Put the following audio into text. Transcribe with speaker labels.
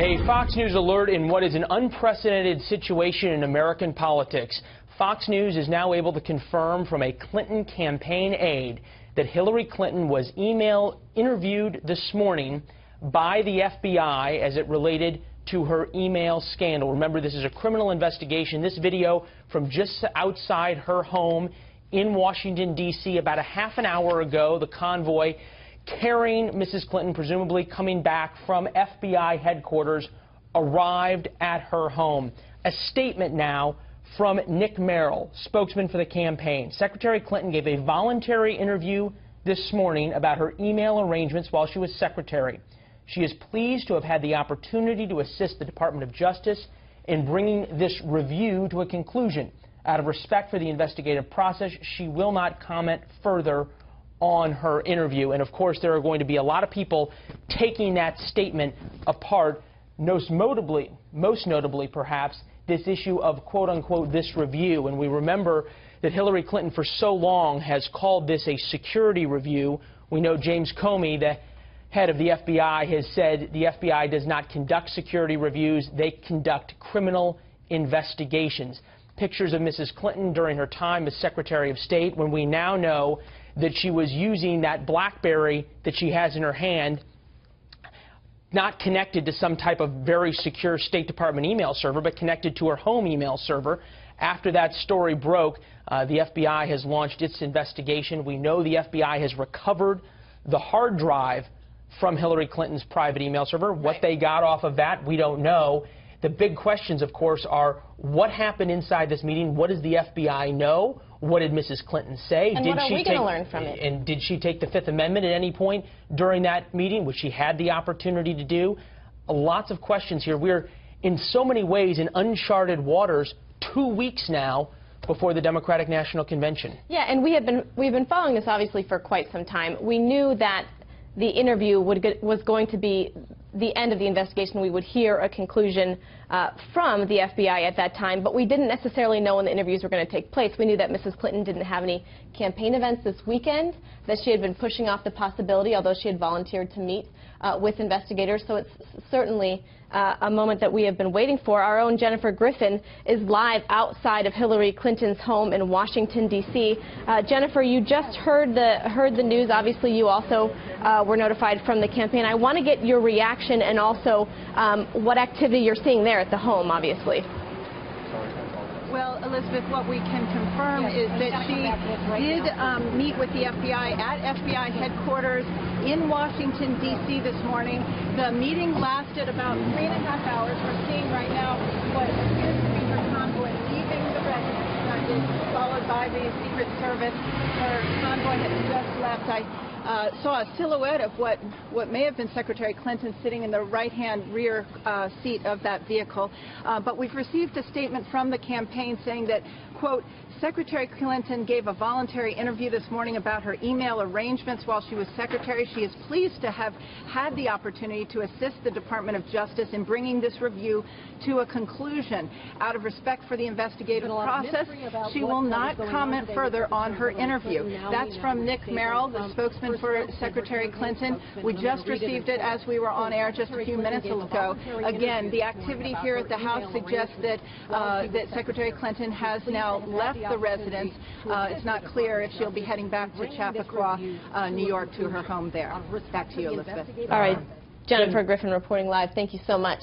Speaker 1: A Fox News alert in what is an unprecedented situation in American politics. Fox News is now able to confirm from a Clinton campaign aide that Hillary Clinton was email interviewed this morning by the FBI as it related to her email scandal. Remember, this is a criminal investigation. This video from just outside her home in Washington, D.C. about a half an hour ago, the convoy carrying Mrs. Clinton, presumably coming back from FBI headquarters, arrived at her home. A statement now from Nick Merrill, spokesman for the campaign. Secretary Clinton gave a voluntary interview this morning about her email arrangements while she was secretary. She is pleased to have had the opportunity to assist the Department of Justice in bringing this review to a conclusion. Out of respect for the investigative process, she will not comment further on her interview. And of course, there are going to be a lot of people taking that statement apart, most notably perhaps, this issue of quote-unquote this review. And we remember that Hillary Clinton for so long has called this a security review. We know James Comey, the head of the FBI, has said the FBI does not conduct security reviews. They conduct criminal investigations. Pictures of Mrs. Clinton during her time as Secretary of State, when we now know that she was using that BlackBerry that she has in her hand, not connected to some type of very secure State Department email server, but connected to her home email server. After that story broke, the FBI has launched its investigation. We know the FBI has recovered the hard drive from Hillary Clinton's private email server. What they got off of that, we don't know. The big questions, of course, are what happened inside this meeting? What does the FBI know? What did Mrs. Clinton say?
Speaker 2: And what are we going to learn from it?
Speaker 1: And did she take the Fifth Amendment at any point during that meeting, which she had the opportunity to do? Lots of questions here. We're in so many ways in uncharted waters 2 weeks now before the Democratic National Convention.
Speaker 2: Yeah, and we've been following this obviously for quite some time. We knew that the interview was going to be the end of the investigation. We would hear a conclusion from the FBI at that time, but we didn't necessarily know when the interviews were going to take place. We knew that Mrs. Clinton didn't have any campaign events this weekend, that she had been pushing off the possibility, although she had volunteered to meet with investigators. So it's certainly a moment that we have been waiting for. Our own Jennifer Griffin is live outside of Hillary Clinton's home in Washington, D.C. Jennifer, you just heard the news. Obviously, you also were notified from the campaign. I want to get your reaction and also what activity you're seeing there at the home, obviously.
Speaker 3: Well, Elizabeth, what we can confirm is that she did meet with the FBI at FBI headquarters in Washington, D.C. this morning. The meeting lasted about 3.5 hours. We're seeing right now what appears to be her convoy leaving the residence, followed by the Secret Service. Her convoy has just left. I saw a silhouette of what may have been Secretary Clinton sitting in the right-hand rear seat of that vehicle. But we've received a statement from the campaign saying that, quote, Secretary Clinton gave a voluntary interview this morning about her email arrangements while she was secretary. She is pleased to have had the opportunity to assist the Department of Justice in bringing this review to a conclusion. Out of respect for the investigative process, she will not comment further on her interview. That's from Nick Merrill, the spokesman for Secretary Clinton. We just received it as we were on air just a few minutes ago. Again, the activity here at the House suggests that Secretary Clinton has now left the residence. It's not clear if she'll be heading back to Chappaqua, New York, to her home there. Back to you, Elizabeth.
Speaker 2: All right. Jennifer Griffin reporting live. Thank you so much.